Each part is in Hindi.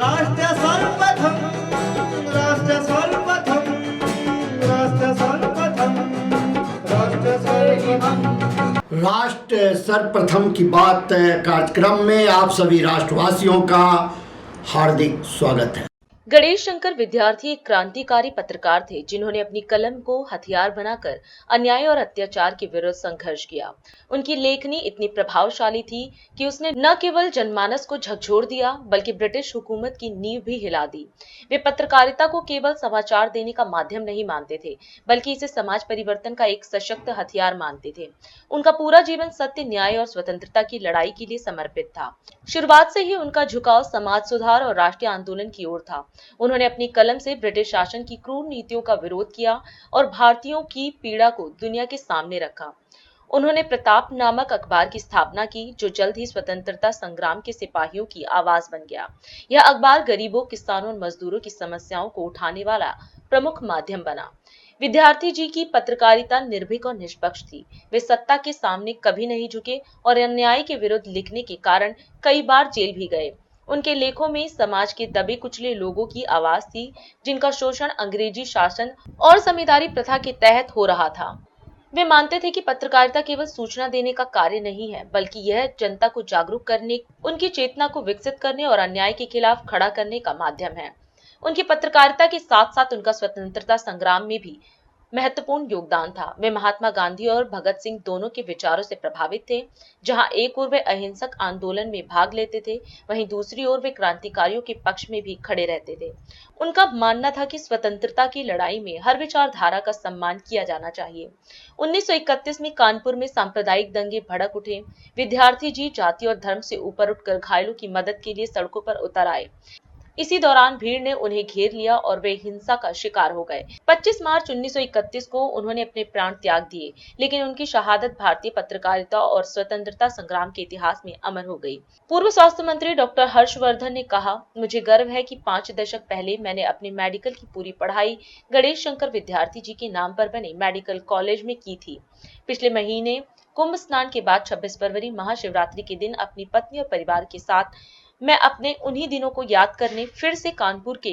राष्ट्र सर्वप्रथम राष्ट्र सर्वप्रथम राष्ट्र सर्वप्रथम राष्ट्र सर्वप्रथम राष्ट्र सर्वप्रथम की बात कार्यक्रम में आप सभी राष्ट्रवासियों का हार्दिक स्वागत है। गणेश शंकर विद्यार्थी एक क्रांतिकारी पत्रकार थे जिन्होंने अपनी कलम को हथियार बनाकर अन्याय और अत्याचार के विरुद्ध संघर्ष किया। उनकी लेखनी इतनी प्रभावशाली थी कि उसने न केवल जनमानस को झकझोर दिया बल्कि ब्रिटिश हुकूमत की नींव भी हिला दी। वे पत्रकारिता को केवल समाचार देने का माध्यम नहीं मानते थे बल्कि इसे समाज परिवर्तन का एक सशक्त हथियार मानते थे। उनका पूरा जीवन सत्य, न्याय और स्वतंत्रता की लड़ाई के लिए समर्पित था। शुरुआत से ही उनका झुकाव समाज सुधार और राष्ट्रीय आंदोलन की ओर था। उन्होंने अपनी कलम से ब्रिटिश शासन की क्रूर नीतियों का विरोध किया और भारतीयों की पीड़ा को दुनिया के सामने रखा। उन्होंने प्रताप नामक अखबार की स्थापना की जो जल्द ही स्वतंत्रता संग्राम के सिपाहियों की आवाज बन गया। यह अखबार गरीबों, किसानों और मजदूरों की समस्याओं को उठाने वाला प्रमुख माध्यम बना। विद्यार्थी जी की पत्रकारिता निर्भीक और निष्पक्ष थी। वे सत्ता के सामने कभी नहीं झुके और अन्याय के विरुद्ध लिखने के कारण कई बार जेल भी गए। उनके लेखों में समाज के दबे कुचले लोगों की आवाज थी जिनका शोषण अंग्रेजी शासन और जमींदारी प्रथा के तहत हो रहा था। वे मानते थे कि पत्रकारिता केवल सूचना देने का कार्य नहीं है बल्कि यह जनता को जागरूक करने, उनकी चेतना को विकसित करने और अन्याय के खिलाफ खड़ा करने का माध्यम है। उनकी पत्रकारिता के साथ साथ उनका स्वतंत्रता संग्राम में भी महत्वपूर्ण योगदान था। वे महात्मा गांधी और भगत सिंह दोनों के विचारों से प्रभावित थे। जहां एक ओर वे अहिंसक आंदोलन में भाग लेते थे, वहीं दूसरी ओर वे क्रांतिकारियों के पक्ष में भी खड़े रहते थे। उनका मानना था कि स्वतंत्रता की लड़ाई में हर विचारधारा का सम्मान किया जाना चाहिए। 1931 में कानपुर में सांप्रदायिक दंगे भड़क उठे। विद्यार्थी जी जाति और धर्म से ऊपर उठकर घायलों की मदद के लिए सड़कों पर उतर आए। इसी दौरान भीड़ ने उन्हें घेर लिया और वे हिंसा का शिकार हो गए। 25 मार्च 1931 को उन्होंने अपने प्राण त्याग दिए, लेकिन उनकी शहादत भारतीय पत्रकारिता और स्वतंत्रता संग्राम के इतिहास में अमर हो गई। पूर्व स्वास्थ्य मंत्री डॉक्टर हर्षवर्धन ने कहा, मुझे गर्व है कि 5 दशक पहले मैंने अपनी मेडिकल की पूरी पढ़ाई गणेश शंकर विद्यार्थी जी के नाम पर बने मेडिकल कॉलेज में की थी। पिछले महीने कुंभ स्नान के बाद 26 फरवरी महाशिवरात्रि के दिन अपनी पत्नी और परिवार के साथ मैं अपने उन्हीं दिनों को याद करने फिर से कानपुर के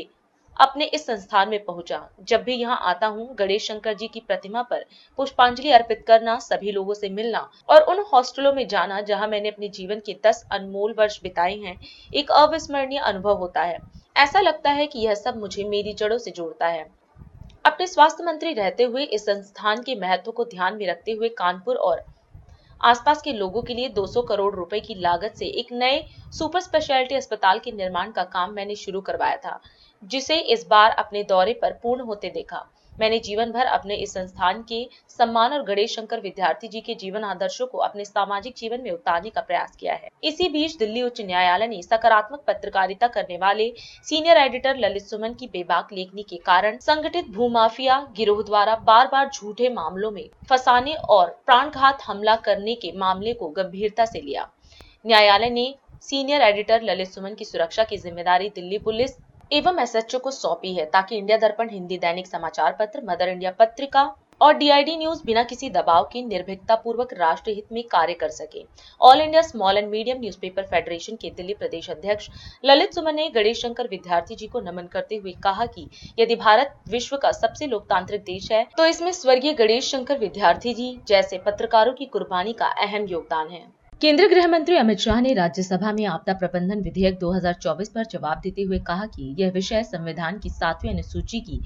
अपने इस संस्थान में पहुंचा। जब भी यहाँ आता हूँ, गणेश शंकर जी की प्रतिमा पर पुष्पांजलि अर्पित करना, सभी लोगों से मिलना और उन हॉस्टलों में जाना जहाँ मैंने अपने जीवन के 10 अनमोल वर्ष बिताए हैं, एक अविस्मरणीय अनुभव होता है। ऐसा लगता है कि यह सब मुझे मेरी जड़ों से जोड़ता है। अपने स्वास्थ्य मंत्री रहते हुए इस संस्थान के महत्व को ध्यान में रखते हुए कानपुर और आसपास के लोगों के लिए 200 करोड़ रुपए की लागत से एक नए सुपर स्पेशलिटी अस्पताल के निर्माण का काम मैंने शुरू करवाया था, जिसे इस बार अपने दौरे पर पूर्ण होते देखा। मैंने जीवन भर अपने इस संस्थान के सम्मान और गणेश शंकर विद्यार्थी जी के जीवन आदर्शों को अपने सामाजिक जीवन में उतारने का प्रयास किया है। इसी बीच दिल्ली उच्च न्यायालय ने सकारात्मक पत्रकारिता करने वाले सीनियर एडिटर ललित सुमन की बेबाक लेखनी के कारण संगठित भूमाफिया गिरोह द्वारा बार बार झूठे मामलों में फंसाने और प्राणघात हमला करने के मामले को गंभीरता से लिया। न्यायालय ने सीनियर एडिटर ललित सुमन की सुरक्षा की जिम्मेदारी दिल्ली पुलिस एवं एसएचओ को सौंपी है ताकि इंडिया दर्पण, हिंदी दैनिक समाचार पत्र, मदर इंडिया पत्रिका और डीआईडी न्यूज बिना किसी दबाव के निर्भीकता पूर्वक राष्ट्र हित में कार्य कर सके। All India small and medium newspaper federation के दिल्ली प्रदेश अध्यक्ष ललित सुमन ने गणेश शंकर विद्यार्थी जी को नमन करते हुए कहा कि यदि भारत विश्व का सबसे लोकतांत्रिक देश है तो इसमें स्वर्गीय गणेश शंकर विद्यार्थी जी जैसे पत्रकारों की कुर्बानी का अहम योगदान है। केंद्रीय गृह मंत्री अमित शाह ने राज्यसभा में आपदा प्रबंधन विधेयक 2024 पर जवाब देते हुए कहा कि यह विषय संविधान की 7वीं अनुसूची की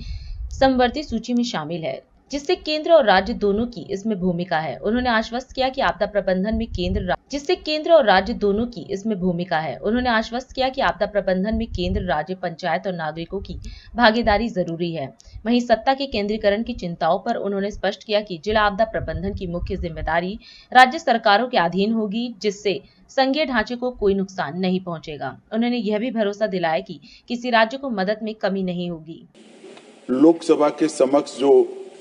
समवर्ती सूची में शामिल है, जिससे केंद्र और राज्य दोनों की इसमें भूमिका है। उन्होंने आश्वस्त किया कि आपदा प्रबंधन में केंद्र और राज्य दोनों की इसमें भूमिका है। उन्होंने आश्वस्त किया कि आपदा प्रबंधन में केंद्र, राज्य, पंचायत और नागरिकों की भागीदारी जरूरी है। वहीं सत्ता के केंद्रीकरण की चिंताओं पर उन्होंने स्पष्ट किया कि जिला आपदा प्रबंधन की मुख्य जिम्मेदारी राज्य सरकारों के अधीन होगी, जिससे संघीय ढांचे को कोई नुकसान नहीं पहुंचेगा। उन्होंने यह भी भरोसा दिलाया कि किसी राज्य को मदद में कमी नहीं होगी। लोकसभा के समक्ष जो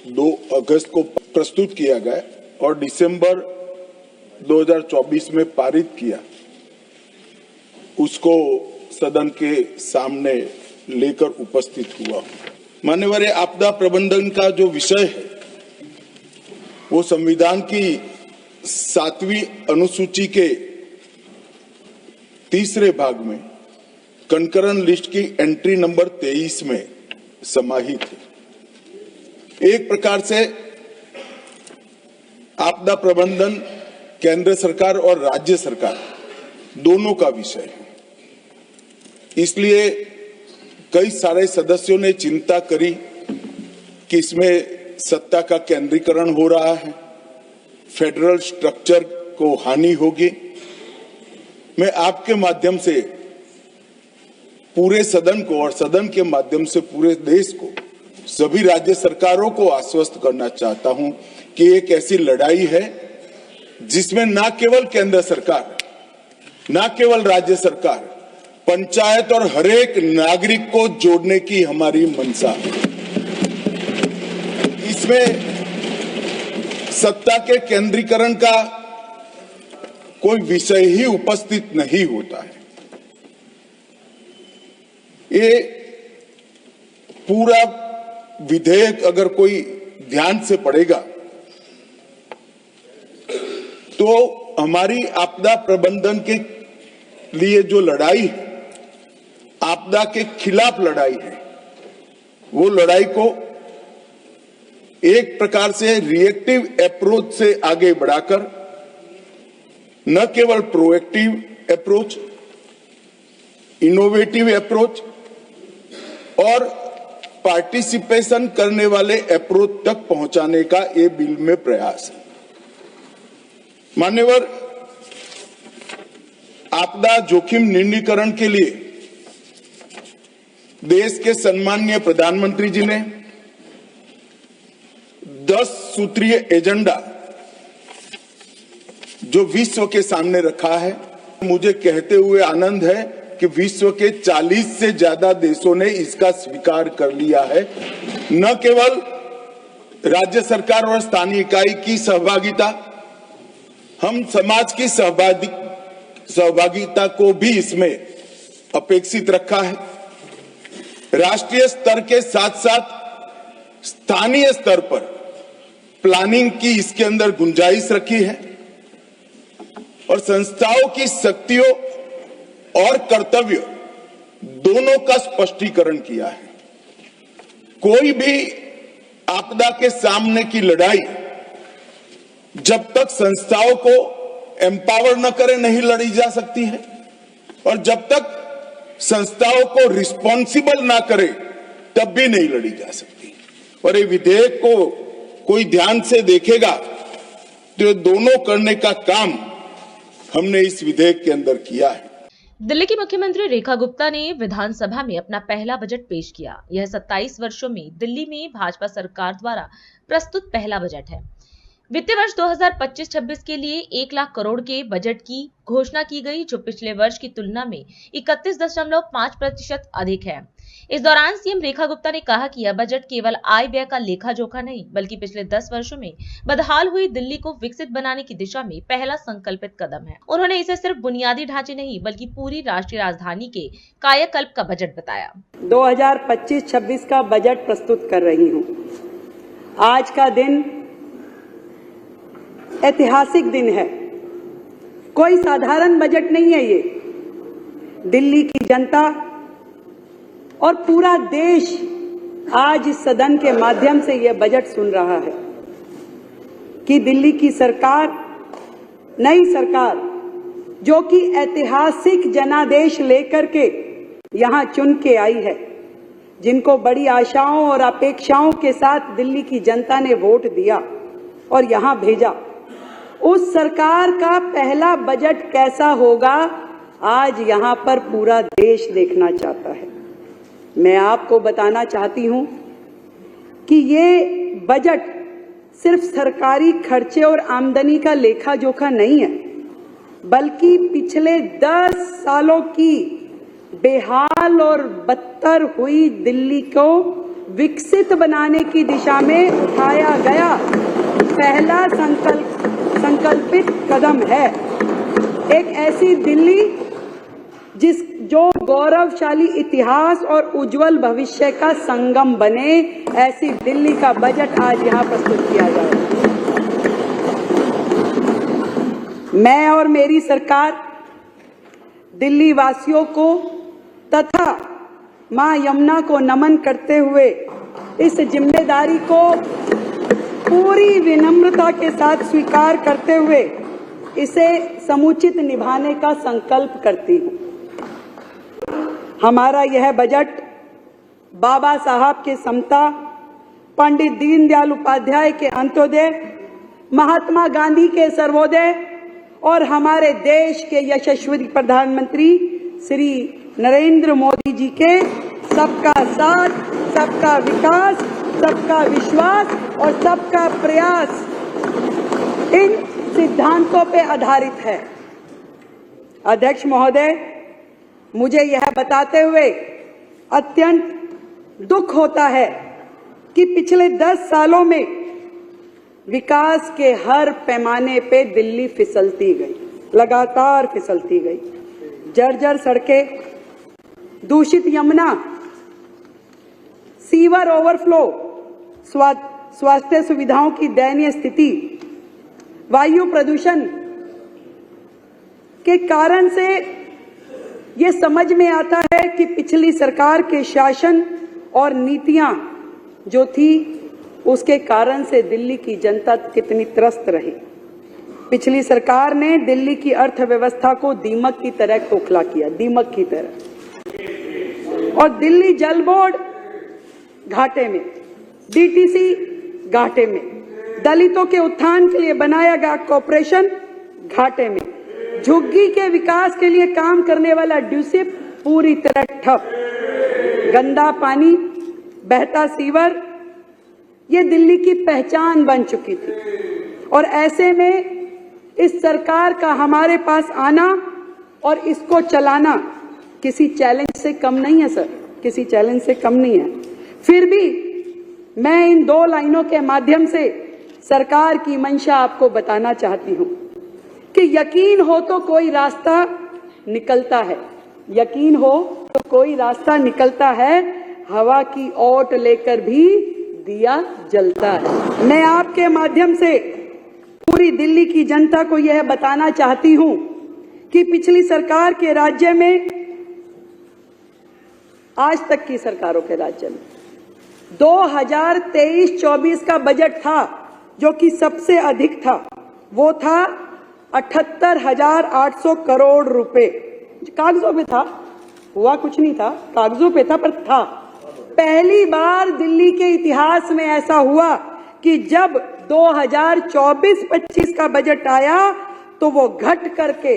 2 अगस्त को प्रस्तुत किया गया और दिसंबर 2024 में पारित किया, उसको सदन के सामने लेकर उपस्थित हुआ। माननीय आपदा प्रबंधन का जो विषय है वो संविधान की 7वीं अनुसूची के 3रे भाग में कंकरन लिस्ट की एंट्री नंबर 23 में समाहित है। एक प्रकार से आपदा प्रबंधन केंद्र सरकार और राज्य सरकार दोनों का विषय है। इसलिए कई सारे सदस्यों ने चिंता करी कि इसमें सत्ता का केंद्रीकरण हो रहा है, फेडरल स्ट्रक्चर को हानि होगी। मैं आपके माध्यम से पूरे सदन को और सदन के माध्यम से पूरे देश को, सभी राज्य सरकारों को आश्वस्त करना चाहता हूं कि एक ऐसी लड़ाई है जिसमें न केवल केंद्र सरकार, न केवल राज्य सरकार, पंचायत और हरेक नागरिक को जोड़ने की हमारी मंशा है। इसमें सत्ता के केंद्रीकरण का कोई विषय ही उपस्थित नहीं होता है। ये पूरा विधेयक अगर कोई ध्यान से पढ़ेगा तो हमारी आपदा प्रबंधन के लिए जो लड़ाई है, आपदा के खिलाफ लड़ाई है, वो लड़ाई को एक प्रकार से रिएक्टिव अप्रोच से आगे बढ़ाकर न केवल प्रोएक्टिव अप्रोच, इनोवेटिव अप्रोच और पार्टिसिपेशन करने वाले अप्रोच तक पहुंचाने का ये बिल में प्रयास है। मान्यवर, आपदा जोखिम न्यूनीकरण के लिए देश के सम्माननीय प्रधानमंत्री जी ने 10 सूत्रीय एजेंडा जो विश्व के सामने रखा है, मुझे कहते हुए आनंद है कि विश्व के 40 से ज्यादा देशों ने इसका स्वीकार कर लिया है। न केवल राज्य सरकार और स्थानीय इकाई की सहभागिता, हम समाज की सहभागिता को भी इसमें अपेक्षित रखा है। राष्ट्रीय स्तर के साथ साथ स्थानीय स्तर पर प्लानिंग की इसके अंदर गुंजाइश रखी है और संस्थाओं की शक्तियों और कर्तव्य दोनों का स्पष्टीकरण किया है। कोई भी आपदा के सामने की लड़ाई जब तक संस्थाओं को एम्पावर न करे नहीं लड़ी जा सकती है और जब तक संस्थाओं को रिस्पॉन्सिबल ना करे तब भी नहीं लड़ी जा सकती। और ये विधेयक को कोई ध्यान से देखेगा तो ये दोनों करने का काम हमने इस विधेयक के अंदर किया है। दिल्ली की मुख्यमंत्री रेखा गुप्ता ने विधानसभा में अपना पहला बजट पेश किया। यह 27 वर्षों में दिल्ली में भाजपा सरकार द्वारा प्रस्तुत पहला बजट है। वित्तीय वर्ष 2025-26 के लिए 1 लाख करोड़ के बजट की घोषणा की गई, जो पिछले वर्ष की तुलना में 31.5% अधिक है। इस दौरान सीएम रेखा गुप्ता ने कहा कि यह बजट केवल आय व्यय का लेखा जोखा नहीं, बल्कि पिछले 10 वर्षों में बदहाल हुई दिल्ली को विकसित बनाने की दिशा में पहला संकल्पित कदम है। उन्होंने इसे सिर्फ बुनियादी ढांचे नहीं, बल्कि पूरी राष्ट्रीय राजधानी के कायाकल्प का बजट बताया। 2025-26 का बजट प्रस्तुत कर रही हूँ। आज का दिन ऐतिहासिक दिन है। कोई साधारण बजट नहीं है ये। दिल्ली की जनता और पूरा देश आज इस सदन के माध्यम से यह बजट सुन रहा है कि दिल्ली की सरकार, नई सरकार, जो कि ऐतिहासिक जनादेश लेकर के यहां चुन के आई है, जिनको बड़ी आशाओं और अपेक्षाओं के साथ दिल्ली की जनता ने वोट दिया और यहां भेजा, उस सरकार का पहला बजट कैसा होगा, आज यहां पर पूरा देश देखना चाहता है। मैं आपको बताना चाहती हूं कि ये बजट सिर्फ सरकारी खर्चे और आमदनी का लेखा जोखा नहीं है, बल्कि पिछले 10 सालों की बेहाल और बदतर हुई दिल्ली को विकसित बनाने की दिशा में उठाया गया पहला संकल्पित कदम है। एक ऐसी दिल्ली जो गौरवशाली इतिहास और उज्जवल भविष्य का संगम बने, ऐसी दिल्ली का बजट आज यहां प्रस्तुत किया जाए। मैं और मेरी सरकार दिल्ली वासियों को तथा मां यमुना को नमन करते हुए इस जिम्मेदारी को पूरी विनम्रता के साथ स्वीकार करते हुए इसे समुचित निभाने का संकल्प करती हूं। हमारा यह बजट बाबा साहब के समता, पंडित दीनदयाल उपाध्याय के अंत्योदय, महात्मा गांधी के सर्वोदय और हमारे देश के यशस्वी प्रधानमंत्री श्री नरेंद्र मोदी जी के सबका साथ, सबका विकास, सबका विश्वास और सबका प्रयास, इन सिद्धांतों पे आधारित है। अध्यक्ष महोदय, मुझे यह बताते हुए अत्यंत दुख होता है कि पिछले 10 सालों में विकास के हर पैमाने पे दिल्ली फिसलती गई, लगातार फिसलती गई। जर्जर सड़कें, दूषित यमुना, सीवर ओवरफ्लो, स्वास्थ्य सुविधाओं की दयनीय स्थिति, वायु प्रदूषण के कारण से ये समझ में आता है कि पिछली सरकार के शासन और नीतियां जो थी उसके कारण से दिल्ली की जनता कितनी त्रस्त रही। पिछली सरकार ने दिल्ली की अर्थव्यवस्था को दीमक की तरह खोखला किया, दीमक की तरह। और दिल्ली जल बोर्ड घाटे में, डीटीसी घाटे में, दलितों के उत्थान के लिए बनाया गया कॉर्पोरेशन घाटे में, झुग्गी के विकास के लिए काम करने वाला ड्यूसिप पूरी तरह ठप, गंदा पानी, बहता सीवर, ये दिल्ली की पहचान बन चुकी थी। और ऐसे में इस सरकार का हमारे पास आना और इसको चलाना किसी चैलेंज से कम नहीं है सर, किसी चैलेंज से कम नहीं है। फिर भी मैं इन 2 लाइनों के माध्यम से सरकार की मंशा आपको बताना चाहती हूं कि यकीन हो तो कोई रास्ता निकलता है, यकीन हो तो कोई रास्ता निकलता है, हवा की ओट लेकर भी दिया जलता है। मैं आपके माध्यम से पूरी दिल्ली की जनता को यह बताना चाहती हूं कि पिछली सरकार के राज्य में, आज तक की सरकारों के राज्य में 2023-24 का बजट था जो कि सबसे अधिक था, वो था 78,800 करोड़ रुपए। कागजों पे था, हुआ कुछ नहीं था, कागजों पे था पर था। पहली बार दिल्ली के इतिहास में ऐसा हुआ कि जब 2024-25 का बजट आया तो वो घट करके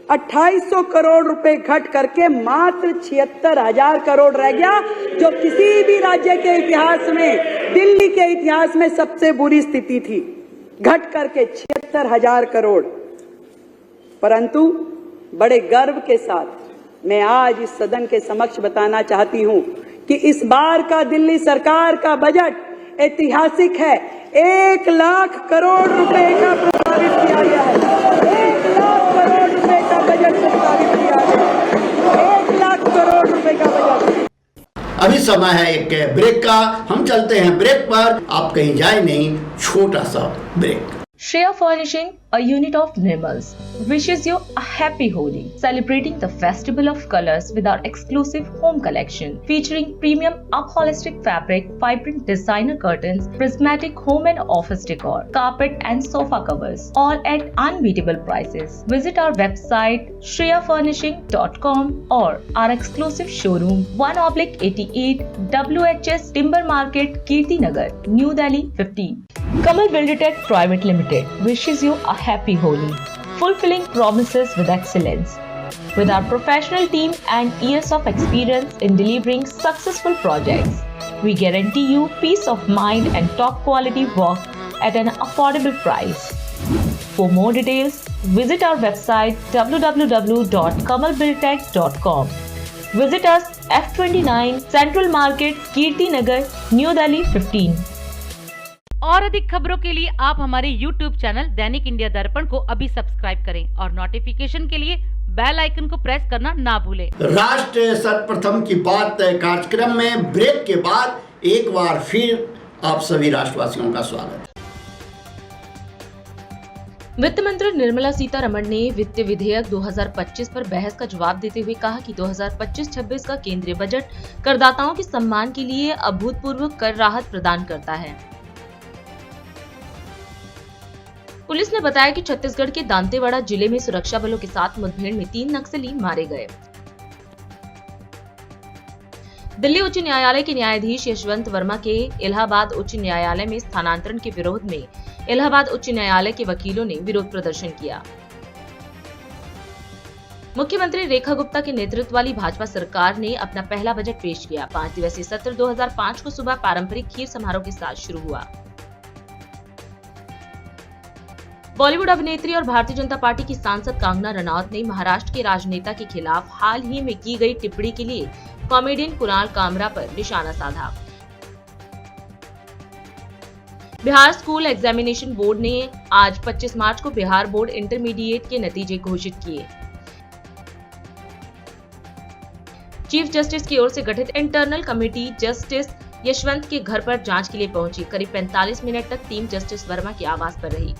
2800 करोड़ रुपए घट करके मात्र 76,000 करोड़ रह गया, जो किसी भी राज्य के इतिहास में, दिल्ली के इतिहास में सबसे बुरी स्थिति थी, घट करके 76,000 करोड़। परंतु बड़े गर्व के साथ मैं आज इस सदन के समक्ष बताना चाहती हूं कि इस बार का दिल्ली सरकार का बजट ऐतिहासिक है। 1 लाख करोड़ रुपए का प्रस्तावित किया गया है, 1 लाख करोड़ रुपए का बजट प्रस्तावित किया गया, 1 लाख करोड़ रुपए का बजट। अभी समय है एक ब्रेक का, हम चलते हैं ब्रेक पर, आप कहीं जाए नहीं, छोटा सा break. Shreya Furnishing, a unit of Nirmals, wishes you a happy Holi, celebrating the festival of colors with our exclusive home collection featuring premium upholstered fabric, vibrant designer curtains, prismatic home and office decor, carpet and sofa covers, all at unbeatable prices. Visit our website shreyafurnishing.com or our exclusive showroom 1/88 WHS Timber Market, Kirti Nagar, New Delhi 15. Kamal Buildertech Private Limited wishes you a happy Holi, fulfilling promises with excellence. With our professional team and years of experience in delivering successful projects, we guarantee you peace of mind and top quality work at an affordable price. For more details, visit our website www.kamalbuildertech.com. Visit us F29 Central Market, Kirti Nagar, New Delhi 15. और अधिक खबरों के लिए आप हमारे YouTube चैनल दैनिक इंडिया दर्पण को अभी सब्सक्राइब करें और नोटिफिकेशन के लिए बेल आइकन को प्रेस करना ना भूलें। राष्ट्र सर्वप्रथम की बात कार्यक्रम में ब्रेक के बाद एक बार फिर आप सभी राष्ट्रवासियों का स्वागत है। वित्त मंत्री निर्मला सीतारमण ने वित्त विधेयक 2025 पर बहस का जवाब देते हुए कहा कि 2025-26 का केंद्रीय बजट करदाताओं के सम्मान के लिए अभूतपूर्व कर राहत प्रदान करता है। पुलिस ने बताया कि छत्तीसगढ़ के दांतेवाड़ा जिले में सुरक्षा बलों के साथ मुठभेड़ में 3 नक्सली मारे गए। दिल्ली उच्च न्यायालय के न्यायाधीश यशवंत वर्मा के इलाहाबाद उच्च न्यायालय में स्थानांतरण के विरोध में इलाहाबाद उच्च न्यायालय के वकीलों ने विरोध प्रदर्शन किया। मुख्यमंत्री रेखा गुप्ता के नेतृत्व वाली भाजपा सरकार ने अपना पहला बजट पेश किया। 5 दिवसीय सत्र 2005 को सुबह पारंपरिक खीर समारोह के साथ शुरू हुआ। बॉलीवुड अभिनेत्री और भारतीय जनता पार्टी की सांसद कंगना रनौत ने महाराष्ट्र के राजनेता के खिलाफ हाल ही में की गई टिप्पणी के लिए कॉमेडियन कुणाल कामरा पर निशाना साधा। बिहार स्कूल एग्जामिनेशन बोर्ड ने आज 25 मार्च को बिहार बोर्ड इंटरमीडिएट के नतीजे घोषित किए। चीफ जस्टिस की ओर से गठित इंटरनल कमेटी जस्टिस यशवंत के घर पर जांच के लिए पहुंची। करीब 45 मिनट तक टीम जस्टिस वर्मा के आवास पर रही।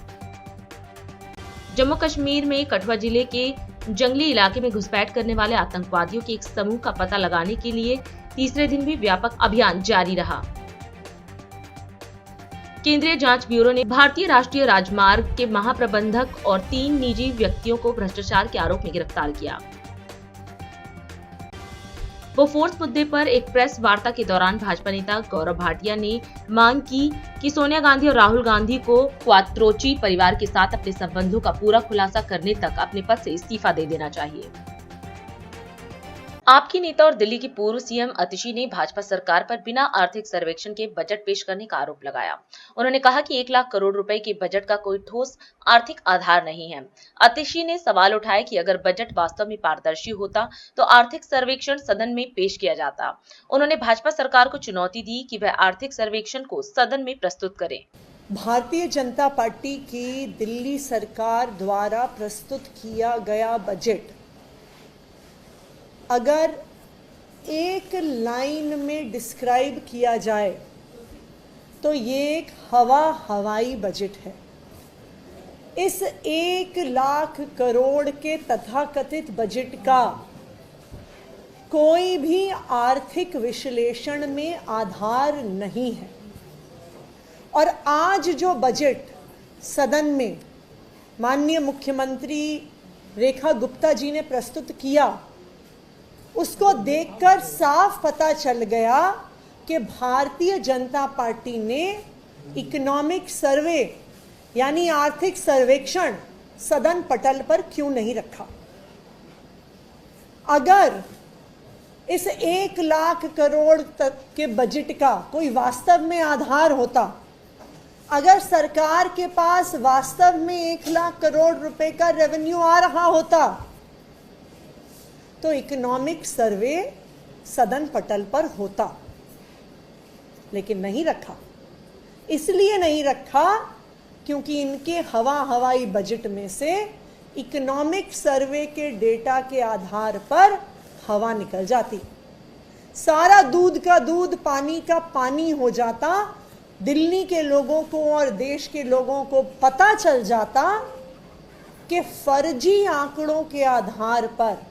जम्मू कश्मीर में कठुआ जिले के जंगली इलाके में घुसपैठ करने वाले आतंकवादियों के एक समूह का पता लगाने के लिए तीसरे दिन भी व्यापक अभियान जारी रहा। केंद्रीय जांच ब्यूरो ने भारतीय राष्ट्रीय राजमार्ग के महाप्रबंधक और 3 निजी व्यक्तियों को भ्रष्टाचार के आरोप में गिरफ्तार किया। बोफोर्स मुद्दे पर एक प्रेस वार्ता के दौरान भाजपा नेता गौरव भाटिया ने मांग की कि सोनिया गांधी और राहुल गांधी को क्वात्रोची परिवार के साथ अपने संबंधों का पूरा खुलासा करने तक अपने पद से इस्तीफा दे देना चाहिए। आपकी नेता और दिल्ली की पूर्व सीएम अतिशी ने भाजपा सरकार पर बिना आर्थिक सर्वेक्षण के बजट पेश करने का आरोप लगाया। उन्होंने कहा कि 1 लाख करोड़ रुपए के बजट का कोई ठोस आर्थिक आधार नहीं है। अतिशी ने सवाल उठाया कि अगर बजट वास्तव में पारदर्शी होता तो आर्थिक सर्वेक्षण सदन में पेश किया जाता। उन्होंने भाजपा सरकार को चुनौती दी कि वह आर्थिक सर्वेक्षण को सदन में प्रस्तुत करे। भारतीय जनता पार्टी की दिल्ली सरकार द्वारा प्रस्तुत किया गया बजट अगर एक लाइन में डिस्क्राइब किया जाए तो ये एक हवाई बजट है। इस 1 लाख करोड़ के तथाकथित बजट का कोई भी आर्थिक विश्लेषण में आधार नहीं है। और आज जो बजट सदन में माननीय मुख्यमंत्री रेखा गुप्ता जी ने प्रस्तुत किया, उसको देखकर साफ पता चल गया कि भारतीय जनता पार्टी ने इकोनॉमिक सर्वे यानी आर्थिक सर्वेक्षण सदन पटल पर क्यों नहीं रखा। अगर इस 1 लाख करोड़ तक के बजट का कोई वास्तव में आधार होता, अगर सरकार के पास वास्तव में 1 लाख करोड़ रुपए का रेवेन्यू आ रहा होता तो इकोनॉमिक सर्वे सदन पटल पर होता, लेकिन नहीं रखा। इसलिए नहीं रखा क्योंकि इनके हवाई बजट में से इकोनॉमिक सर्वे के डेटा के आधार पर हवा निकल जाती, सारा दूध का दूध पानी का पानी हो जाता। दिल्ली के लोगों को और देश के लोगों को पता चल जाता कि फर्जी आंकड़ों के आधार पर,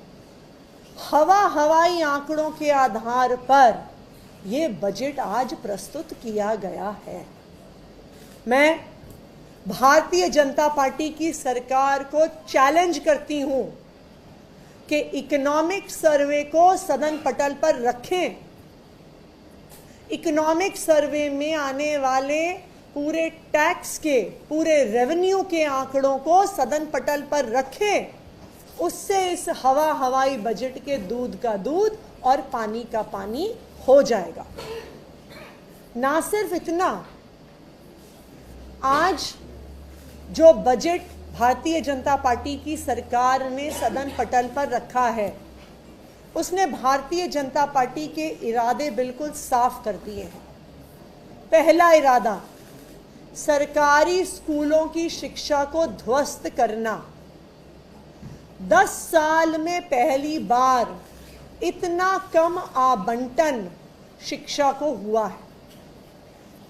हवाई आंकड़ों के आधार पर ये बजट आज प्रस्तुत किया गया है। मैं भारतीय जनता पार्टी की सरकार को चैलेंज करती हूं कि इकोनॉमिक सर्वे को सदन पटल पर रखें। इकोनॉमिक सर्वे में आने वाले पूरे टैक्स के, पूरे रेवेन्यू के आंकड़ों को सदन पटल पर रखें। उससे इस हवाई बजट के दूध का दूध और पानी का पानी हो जाएगा। ना सिर्फ इतना, आज जो बजट भारतीय जनता पार्टी की सरकार ने सदन पटल पर रखा है, उसने भारतीय जनता पार्टी के इरादे बिल्कुल साफ कर दिए हैं। पहला इरादा, सरकारी स्कूलों की शिक्षा को ध्वस्त करना। 10 साल में पहली बार इतना कम आवंटन शिक्षा को हुआ है।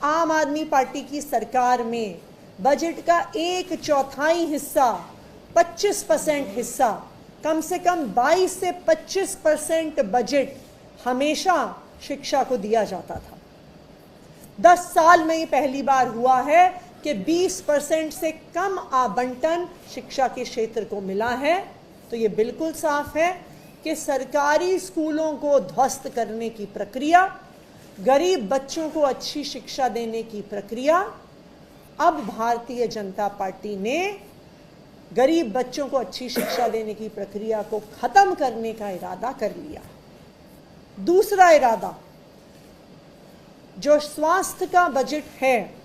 आम आदमी पार्टी की सरकार में बजट का 1/4 हिस्सा 25% हिस्सा, कम से कम 22 से 25% बजट हमेशा शिक्षा को दिया जाता था। 10 साल में ये पहली बार हुआ है कि 20% से कम आवंटन शिक्षा के क्षेत्र को मिला है। तो ये बिल्कुल साफ है कि सरकारी स्कूलों को ध्वस्त करने की प्रक्रिया, गरीब बच्चों को अच्छी शिक्षा देने की प्रक्रिया, अब भारतीय जनता पार्टी ने गरीब बच्चों को अच्छी शिक्षा देने की प्रक्रिया को खत्म करने का इरादा कर लिया। दूसरा इरादा, जो स्वास्थ्य का बजट है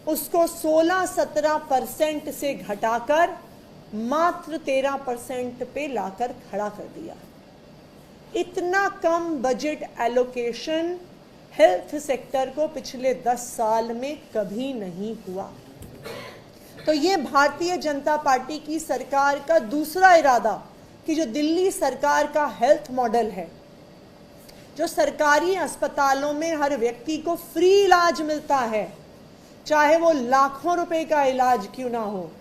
उसको 16-17% से घटाकर मात्र 13% पे लाकर खड़ा कर दिया। इतना कम बजट एलोकेशन हेल्थ सेक्टर को पिछले 10 साल में कभी नहीं हुआ। तो ये भारतीय जनता पार्टी की सरकार का दूसरा इरादा कि जो दिल्ली सरकार का हेल्थ मॉडल है, जो सरकारी अस्पतालों में हर व्यक्ति को फ्री इलाज मिलता है, चाहे वो लाखों रुपए का इलाज क्यों ना हो,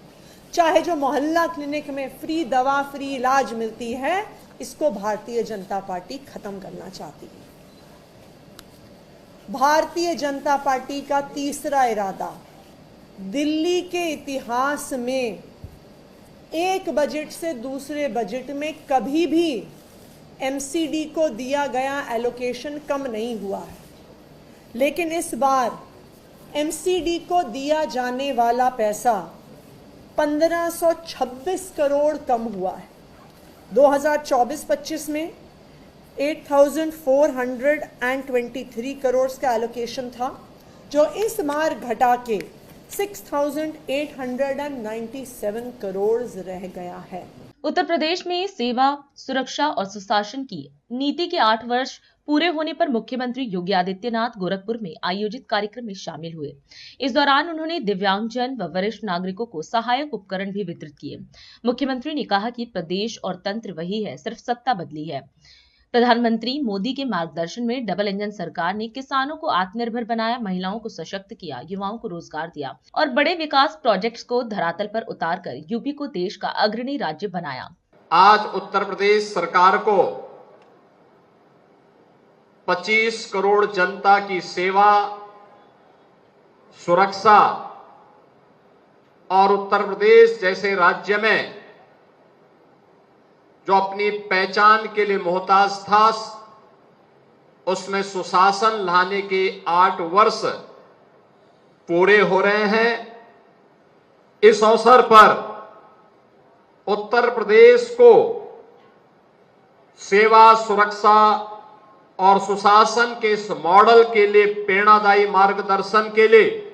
चाहे जो मोहल्ला क्लिनिक में फ्री दवा फ्री इलाज मिलती है, इसको भारतीय जनता पार्टी खत्म करना चाहती है। भारतीय जनता पार्टी का तीसरा इरादा, दिल्ली के इतिहास में एक बजट से दूसरे बजट में कभी भी एमसीडी को दिया गया एलोकेशन कम नहीं हुआ है, लेकिन इस बार एमसीडी को दिया जाने वाला पैसा 1526 करोड़ कम हुआ है। 2024-25 में 8,423 करोड़ का एलोकेशन था, जो इस बार घटा के 6,897 करोड़ रह गया है। उत्तर प्रदेश में सेवा, सुरक्षा और सुशासन की नीति के 8 वर्ष पूरे होने पर मुख्यमंत्री योगी आदित्यनाथ गोरखपुर में आयोजित कार्यक्रम में शामिल हुए। इस दौरान उन्होंने दिव्यांगजन व वरिष्ठ नागरिकों को सहायक उपकरण भी वितरित किए। मुख्यमंत्री ने कहा कि प्रदेश और तंत्र वही है, सिर्फ सत्ता बदली है। प्रधानमंत्री मोदी के मार्गदर्शन में डबल इंजन सरकार ने किसानों को आत्मनिर्भर बनाया, महिलाओं को सशक्त किया, युवाओं को रोजगार दिया और बड़े विकास प्रोजेक्ट्स को धरातल पर उतारकर यूपी को देश का अग्रणी राज्य बनाया। आज उत्तर प्रदेश सरकार को 25 करोड़ जनता की सेवा, सुरक्षा और उत्तर प्रदेश जैसे राज्य में जो अपनी पहचान के लिए मोहताज था, उसमें सुशासन लाने के 8 वर्ष पूरे हो रहे हैं। इस अवसर पर उत्तर प्रदेश को सेवा, सुरक्षा और सुशासन के इस मॉडल के लिए प्रेरणादायी मार्गदर्शन के लिए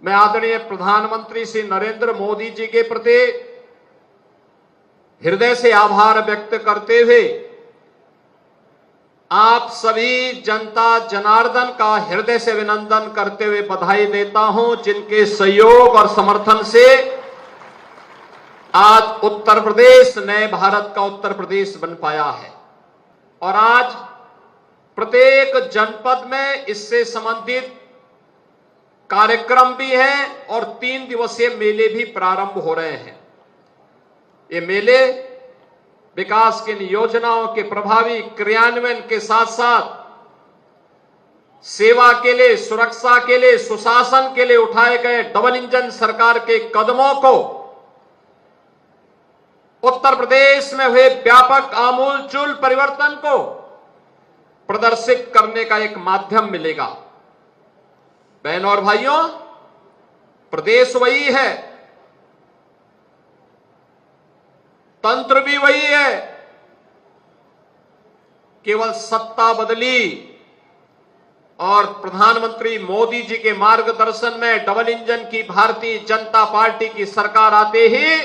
मैं आदरणीय प्रधानमंत्री श्री नरेंद्र मोदी जी के प्रति हृदय से आभार व्यक्त करते हुए आप सभी जनता जनार्दन का हृदय से अभिनंदन करते हुए बधाई देता हूं, जिनके सहयोग और समर्थन से आज उत्तर प्रदेश नए भारत का उत्तर प्रदेश बन पाया है। और आज प्रत्येक जनपद में इससे संबंधित कार्यक्रम भी है और 3 दिवसीय मेले भी प्रारंभ हो रहे हैं। ये मेले विकास की योजनाओं के प्रभावी क्रियान्वयन के साथ साथ सेवा के लिए, सुरक्षा के लिए, सुशासन के लिए उठाए गए डबल इंजन सरकार के कदमों को, उत्तर प्रदेश में हुए व्यापक आमूलचूल परिवर्तन को प्रदर्शित करने का एक माध्यम मिलेगा। बहनों और भाइयों, प्रदेश वही है, तंत्र भी वही है, केवल सत्ता बदली और प्रधानमंत्री मोदी जी के मार्गदर्शन में डबल इंजन की भारतीय जनता पार्टी की सरकार आते ही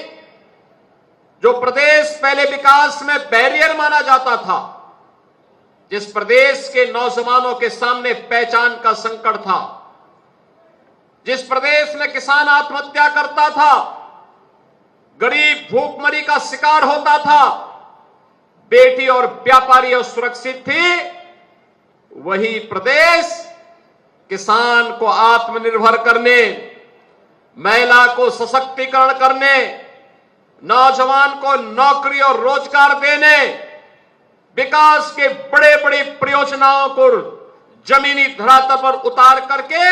जो प्रदेश पहले विकास में बैरियर माना जाता था, जिस प्रदेश के नौजवानों के सामने पहचान का संकट था, जिस प्रदेश में किसान आत्महत्या करता था, गरीब भूखमरी का शिकार होता था, बेटी और व्यापारी असुरक्षित थी, वही प्रदेश किसान को आत्मनिर्भर करने, महिला को सशक्तिकरण करने, नौजवान को नौकरी और रोजगार देने, विकास के बड़े बड़े परियोजनाओं को जमीनी धरातल पर उतार करके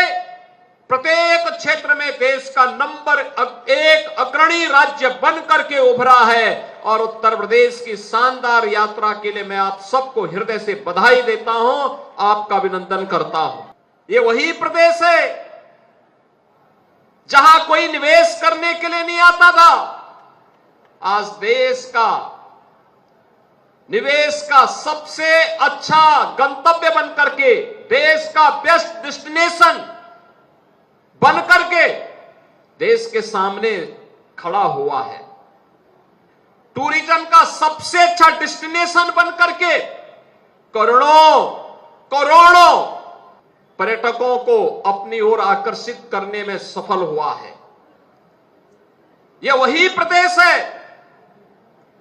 प्रत्येक क्षेत्र में देश का नंबर 1 अग्रणी राज्य बन करके उभरा है। और उत्तर प्रदेश की शानदार यात्रा के लिए मैं आप सबको हृदय से बधाई देता हूं, आपका अभिनंदन करता हूं। ये वही प्रदेश है जहां कोई निवेश करने के लिए नहीं आता था। आज देश का निवेश का सबसे अच्छा गंतव्य बन करके, देश का बेस्ट डेस्टिनेशन बन करके देश के सामने खड़ा हुआ है। टूरिज्म का सबसे अच्छा डेस्टिनेशन बन करके करोड़ों पर्यटकों को अपनी ओर आकर्षित करने में सफल हुआ है। यह वही प्रदेश है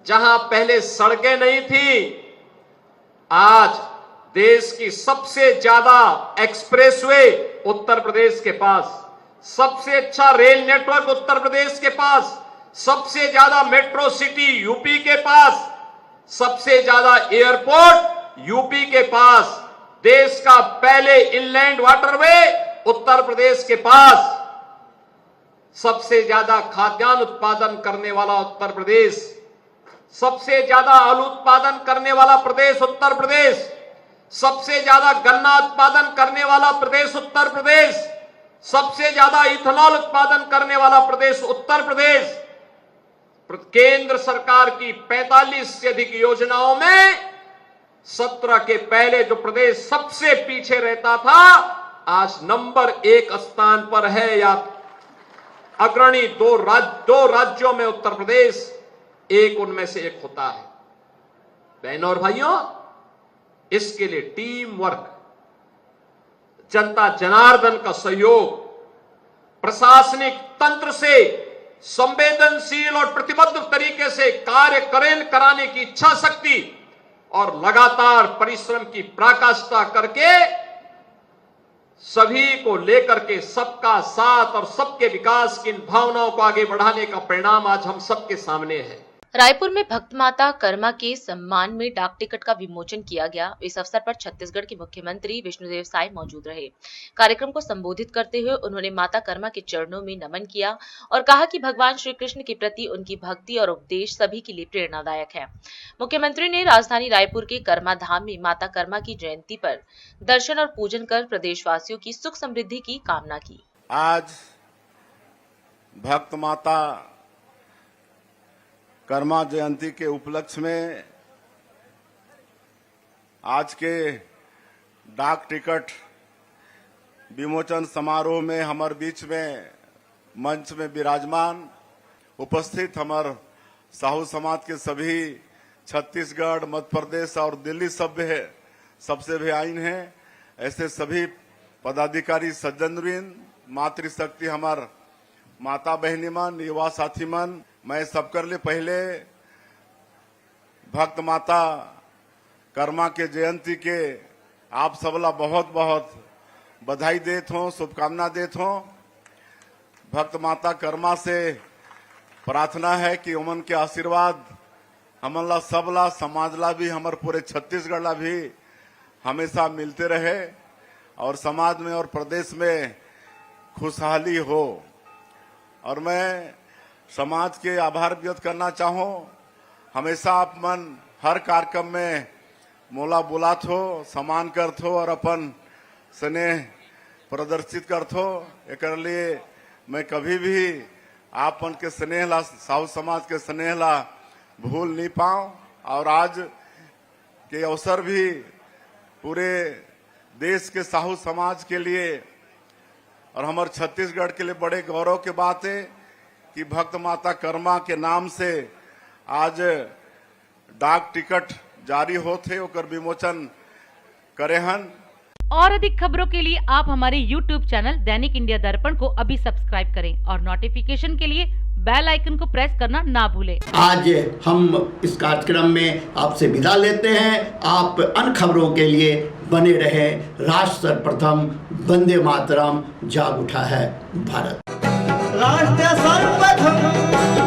जहां पहले सड़कें नहीं थी, आज देश की सबसे ज्यादा एक्सप्रेसवे उत्तर प्रदेश के पास, सबसे अच्छा रेल नेटवर्क उत्तर प्रदेश के पास, सबसे ज्यादा मेट्रो सिटी यूपी के पास, सबसे ज्यादा एयरपोर्ट यूपी के पास, देश का पहले इनलैंड वाटरवे उत्तर प्रदेश के पास, सबसे ज्यादा खाद्यान्न उत्पादन करने वाला उत्तर प्रदेश, सबसे ज्यादा आलू उत्पादन करने वाला प्रदेश उत्तर प्रदेश, सबसे ज्यादा गन्ना उत्पादन करने वाला प्रदेश उत्तर प्रदेश, सबसे ज्यादा इथेनॉल उत्पादन करने वाला प्रदेश उत्तर प्रदेश। केंद्र सरकार की 45 से अधिक योजनाओं में 17 के पहले जो प्रदेश सबसे पीछे रहता था, आज नंबर 1 स्थान पर है। या अग्रणी दो राज्यों में उत्तर प्रदेश एक उनमें से एक होता है। बहनों और भाइयों, इसके लिए टीम वर्क, जनता जनार्दन का सहयोग, प्रशासनिक तंत्र से संवेदनशील और प्रतिबद्ध तरीके से कार्य कराने की इच्छा शक्ति और लगातार परिश्रम की पराकाष्ठा करके सभी को लेकर के सबका साथ और सबके विकास की इन भावनाओं को आगे बढ़ाने का परिणाम आज हम सबके सामने है। रायपुर में भक्त माता कर्मा के सम्मान में डाक टिकट का विमोचन किया गया। इस अवसर पर छत्तीसगढ़ के मुख्यमंत्री विष्णुदेव साय मौजूद रहे। कार्यक्रम को संबोधित करते हुए उन्होंने माता कर्मा के चरणों में नमन किया और कहा कि भगवान श्री कृष्ण के प्रति उनकी भक्ति और उपदेश सभी के लिए प्रेरणादायक है। मुख्यमंत्री ने राजधानी रायपुर के कर्मा धाम में माता कर्मा की जयंती पर दर्शन और पूजन कर प्रदेशवासियों की सुख समृद्धि की कामना की। आज भक्त माता कर्मा जयंती के उपलक्ष्य में आज के डाक टिकट विमोचन समारोह में हमारे बीच में मंच में विराजमान उपस्थित हमारे साहू समाज के सभी छत्तीसगढ़, मध्य प्रदेश और दिल्ली सबसे भी आइन हैं। ऐसे सभी पदाधिकारी सज्जनवृंद, मातृशक्ति हमार माता बहनी मन, युवा साथी मन, मैं सबकर लिए पहले भक्त माता कर्मा के जयंती के आप सबला बहुत बहुत बधाई देत हूँ, शुभकामना देत हूँ। भक्त माता कर्मा से प्रार्थना है कि उमन के आशीर्वाद हमला सबला, समाजला भी, हमारे पूरे छत्तीसगढ़ ला भी हमेशा मिलते रहे और समाज में और प्रदेश में खुशहाली हो। और मैं समाज के आभार व्यक्त करना चाहूँ। हमेशा आप मन हर कार्यक्रम में मोला बुलात हो, सम्मान करत हो और अपन स्नेह प्रदर्शित करत हो। एक लिए मैं कभी भी आप मन के स्नेह ला, साहू समाज के स्नेह ला भूल नहीं पाऊँ। और आज के अवसर भी पूरे देश के साहू समाज के लिए और हमारे छत्तीसगढ़ के लिए बड़े गौरव की बात है कि भक्त माता कर्मा के नाम से आज डाक टिकट जारी होते ओकर विमोचन करे हन। और अधिक खबरों के लिए आप हमारे YouTube चैनल दैनिक इंडिया दर्पण को अभी सब्सक्राइब करें और नोटिफिकेशन के लिए बेल आइकन को प्रेस करना ना भूलें। आज हम इस कार्यक्रम में आपसे विदा लेते हैं। आप अन्य खबरों के लिए बने रहे। राष्ट्र सर्वप्रथम, वंदे मातरम, जाग उठा है भारत। राष्ट्र सर्वप्रथम